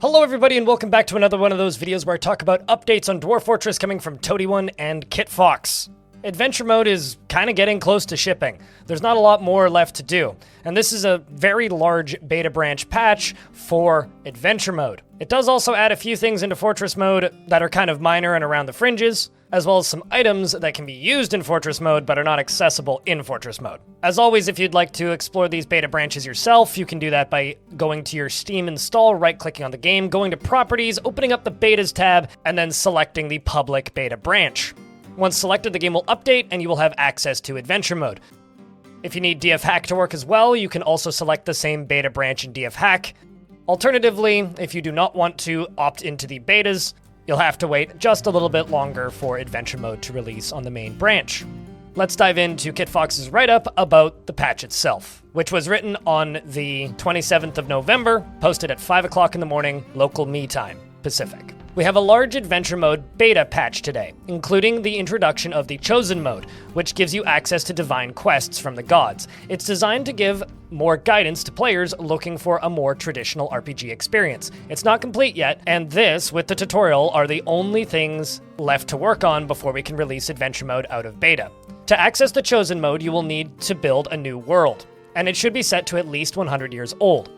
Hello everybody and welcome back to another one of those videos where I talk about updates on Dwarf Fortress coming from Toady1 and KitFox. Adventure mode is kind of getting close to shipping. There's not a lot more left to do, and this is a very large beta branch patch for adventure mode. It does also add a few things into Fortress mode that are kind of minor and around the fringes, as well as some items that can be used in Fortress mode but are not accessible in Fortress mode. As always, if you'd like to explore these beta branches yourself, you can do that by going to your Steam install, right-clicking on the game, going to Properties, opening up the Betas tab, and then selecting the public beta branch. Once selected, the game will update and you will have access to adventure mode. If you need DF Hack to work as well, you can also select the same beta branch in DF Hack. Alternatively, if you do not want to opt into the betas, you'll have to wait just a little bit longer for adventure mode to release on the main branch. Let's dive into KitFox's write-up about the patch itself, which was written on the 27th of November, posted at 5 o'clock in the morning, local me time, Pacific. We have a large adventure mode beta patch today, including the introduction of the Chosen mode, which gives you access to divine quests from the gods. It's designed to give more guidance to players looking for a more traditional RPG experience. It's not complete yet, and this, with the tutorial, are the only things left to work on before we can release adventure mode out of beta. To access the Chosen mode, you will need to build a new world, and it should be set to at least 100 years old.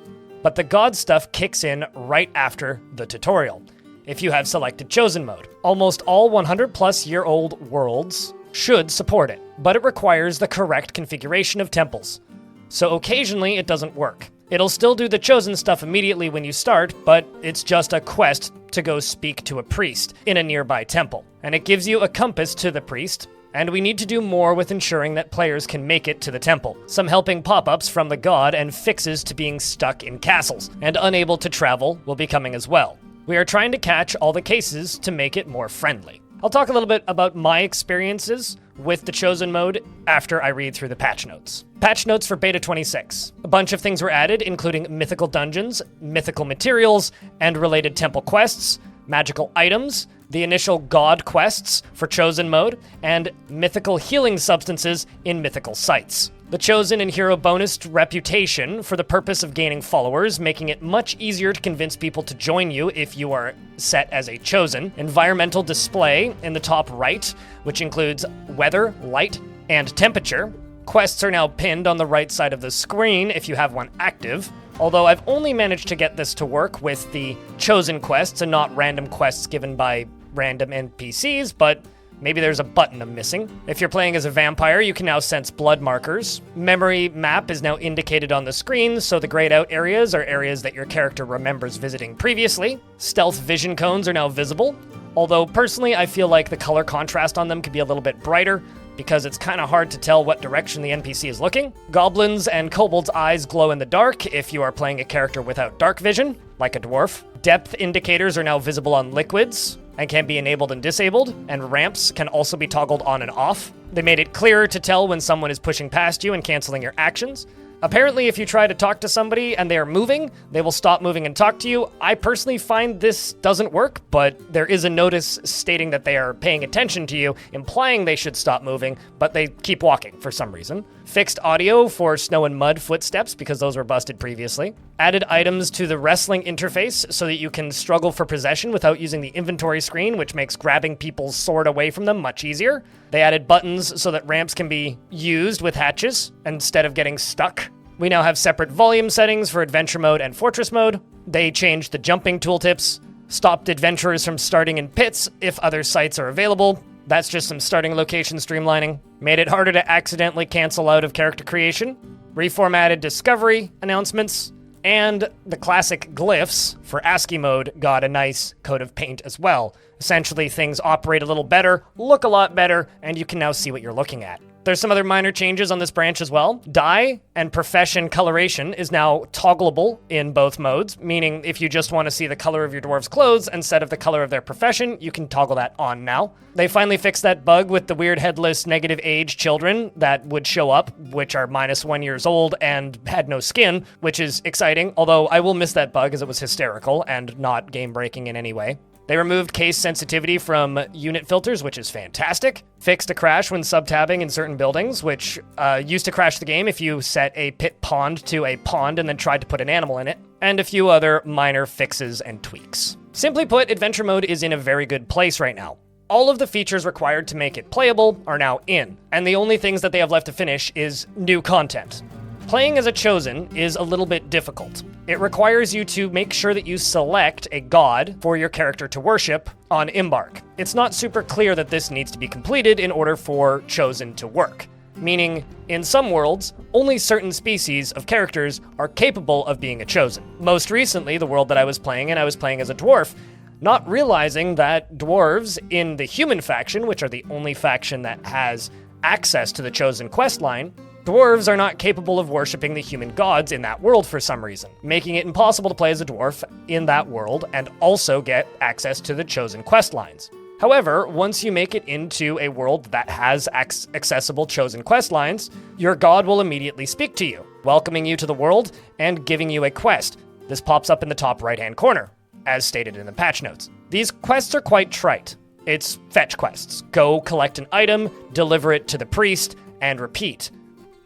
But the god stuff kicks in right after the tutorial, if you have selected Chosen mode. Almost all 100-plus-year-old worlds should support it, but it requires the correct configuration of temples. So occasionally it doesn't work. It'll still do the Chosen stuff immediately when you start, but it's just a quest to go speak to a priest in a nearby temple. And it gives you a compass to the priest, and we need to do more with ensuring that players can make it to the temple. Some helping pop-ups from the god and fixes to being stuck in castles, and unable to travel will be coming as well. We are trying to catch all the cases to make it more friendly. I'll talk a little bit about my experiences with the Chosen mode after I read through the patch notes. Patch notes for Beta 26. A bunch of things were added, including mythical dungeons, mythical materials, and related temple quests, magical items, the initial god quests for Chosen mode, and mythical healing substances in mythical sites. The Chosen and Hero bonus reputation for the purpose of gaining followers, making it much easier to convince people to join you if you are set as a Chosen. Environmental display in the top right, which includes weather, light, and temperature. Quests are now pinned on the right side of the screen if you have one active. Although I've only managed to get this to work with the Chosen quests and not random quests given by random NPCs, but maybe there's a button I'm missing. If you're playing as a vampire, you can now sense blood markers. Memory map is now indicated on the screen, so the grayed out areas are areas that your character remembers visiting previously. Stealth vision cones are now visible, although personally I feel like the color contrast on them could be a little bit brighter, because it's kind of hard to tell what direction the NPC is looking. Goblins and kobolds' eyes glow in the dark if you are playing a character without dark vision, like a dwarf. Depth indicators are now visible on liquids and can be enabled and disabled, and ramps can also be toggled on and off. They made it clearer to tell when someone is pushing past you and canceling your actions. Apparently, if you try to talk to somebody and they are moving, they will stop moving and talk to you. I personally find this doesn't work, but there is a notice stating that they are paying attention to you, implying they should stop moving, but they keep walking for some reason. Fixed audio for snow and mud footsteps, because those were busted previously. Added items to the wrestling interface so that you can struggle for possession without using the inventory screen, which makes grabbing people's sword away from them much easier. They added buttons so that ramps can be used with hatches instead of getting stuck. We now have separate volume settings for adventure mode and fortress mode. They changed the jumping tooltips, stopped adventurers from starting in pits if other sites are available. That's just some starting location streamlining. Made it harder to accidentally cancel out of character creation. Reformatted discovery announcements. And the classic glyphs for ASCII mode got a nice coat of paint as well. Essentially, things operate a little better, look a lot better, and you can now see what you're looking at. There's some other minor changes on this branch as well. Dye and profession coloration is now toggleable in both modes, meaning if you just want to see the color of your dwarves' clothes instead of the color of their profession, you can toggle that on now. They finally fixed that bug with the weird headless negative age children that would show up, which are -1 years old and had no skin, which is exciting, although I will miss that bug as it was hysterical and not game-breaking in any way. They removed case sensitivity from unit filters, which is fantastic. Fixed a crash when sub-tabbing in certain buildings, which used to crash the game if you set a pit pond to a pond and then tried to put an animal in it. and a few other minor fixes and tweaks. Simply put, Adventure Mode is in a very good place right now. All of the features required to make it playable are now in, and the only things that they have left to finish is new content. Playing as a Chosen is a little bit difficult. It requires you to make sure that you select a god for your character to worship on Embark. It's not super clear that this needs to be completed in order for Chosen to work. Meaning, in some worlds, only certain species of characters are capable of being a Chosen. Most recently, the world that I was playing in, I was playing as a Dwarf, not realizing that dwarves in the human faction, which are the only faction that has access to the Chosen quest line, dwarves are not capable of worshipping the human gods in that world for some reason, making it impossible to play as a dwarf in that world and also get access to the Chosen quest lines. However, once you make it into a world that has accessible Chosen quest lines, your god will immediately speak to you, welcoming you to the world and giving you a quest. This pops up in the top right-hand corner, as stated in the patch notes. These quests are quite trite. It's fetch quests. Go collect an item, deliver it to the priest, and repeat.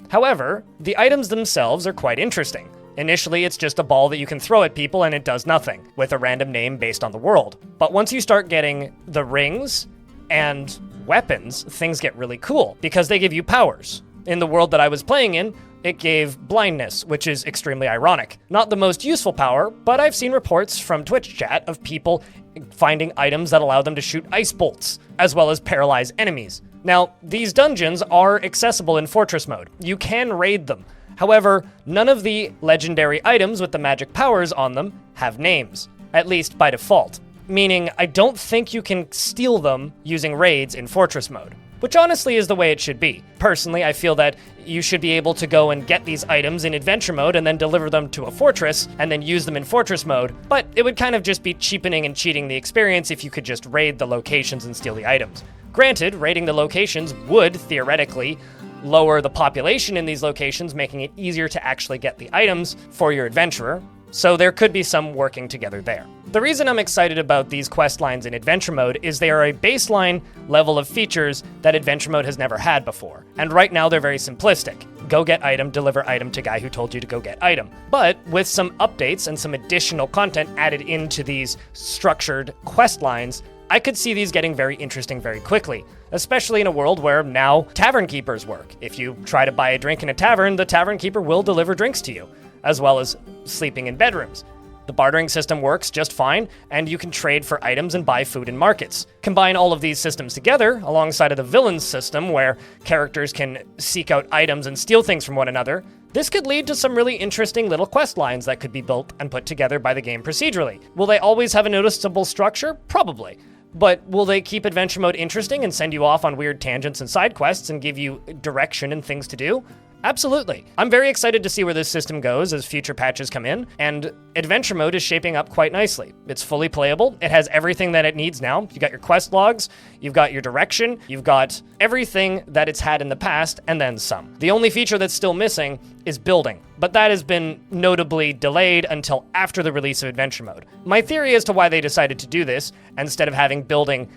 However, the items themselves are quite interesting. Initially, it's just a ball that you can throw at people and it does nothing, with a random name based on the world. But once you start getting the rings and weapons, things get really cool, because they give you powers. In the world that I was playing in, it gave blindness, which is extremely ironic. Not the most useful power, but I've seen reports from Twitch chat of people finding items that allow them to shoot ice bolts, as well as paralyze enemies. Now, these dungeons are accessible in Fortress mode. You can raid them. However, none of the legendary items with the magic powers on them have names, at least by default. Meaning, I don't think you can steal them using raids in Fortress mode, which honestly is the way it should be. Personally, I feel that you should be able to go and get these items in Adventure mode and then deliver them to a fortress and then use them in Fortress mode, but it would kind of just be cheapening and cheating the experience if you could just raid the locations and steal the items. Granted, raiding the locations would, theoretically, lower the population in these locations, making it easier to actually get the items for your adventurer, so there could be some working together there. The reason I'm excited about these quest lines in Adventure Mode is they are a baseline level of features that Adventure Mode has never had before. And right now they're very simplistic. Go get item, deliver item to guy who told you to go get item. But with some updates and some additional content added into these structured quest lines, I could see these getting very interesting very quickly, especially in a world where now tavern keepers work. If you try to buy a drink in a tavern, the tavern keeper will deliver drinks to you, as well as sleeping in bedrooms. The bartering system works just fine, and you can trade for items and buy food in markets. Combine all of these systems together, alongside of the villains system, where characters can seek out items and steal things from one another. This could lead to some really interesting little quest lines that could be built and put together by the game procedurally. Will they always have a noticeable structure? Probably. But will they keep Adventure Mode interesting and send you off on weird tangents and side quests and give you direction and things to do? Absolutely. I'm very excited to see where this system goes as future patches come in, and Adventure Mode is shaping up quite nicely. It's fully playable. It has everything that it needs now. You got your quest logs, you've got your direction, you've got everything that it's had in the past, and then some. The only feature that's still missing is building, but that has been notably delayed until after the release of Adventure Mode. My theory as to why they decided to do this, instead of having building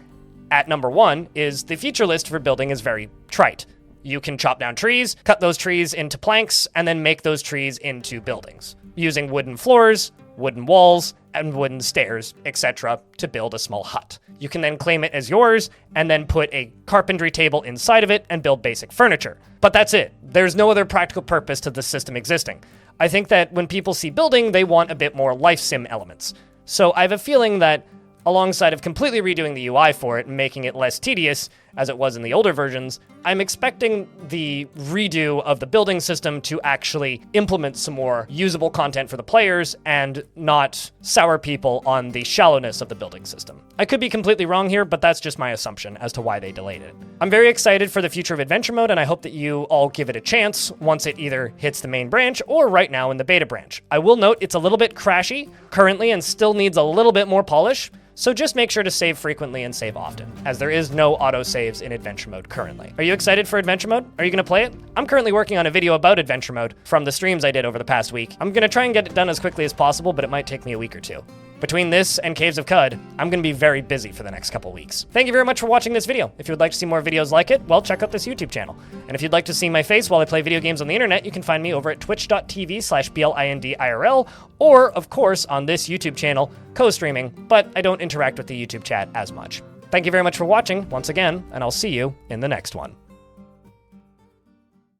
at number 1, is the feature list for building is very trite. You can chop down trees, cut those trees into planks, and then make those trees into buildings, using wooden floors, wooden walls, and wooden stairs, etc. to build a small hut. You can then claim it as yours, and then put a carpentry table inside of it and build basic furniture. But that's it. There's no other practical purpose to the system existing. I think that when people see building, they want a bit more life sim elements. So I have a feeling that alongside of completely redoing the UI for it and making it less tedious, as it was in the older versions, I'm expecting the redo of the building system to actually implement some more usable content for the players and not sour people on the shallowness of the building system. I could be completely wrong here, but that's just my assumption as to why they delayed it. I'm very excited for the future of Adventure Mode, and I hope that you all give it a chance once it either hits the main branch or right now in the beta branch. I will note it's a little bit crashy currently and still needs a little bit more polish, so just make sure to save frequently and save often, as there is no autosaves in Adventure Mode currently. Are you excited for Adventure Mode? Are you going to play it? I'm currently working on a video about Adventure Mode from the streams I did over the past week. I'm going to try and get it done as quickly as possible, but it might take me a week or two. Between this and Caves of Cud, I'm going to be very busy for the next couple weeks. Thank you very much for watching this video. If you would like to see more videos like it, well, check out this YouTube channel. And if you'd like to see my face while I play video games on the internet, you can find me over at twitch.tv/BLINDIRL, or, of course, on this YouTube channel, co-streaming, but I don't interact with the YouTube chat as much. Thank you very much for watching, once again, and I'll see you in the next one.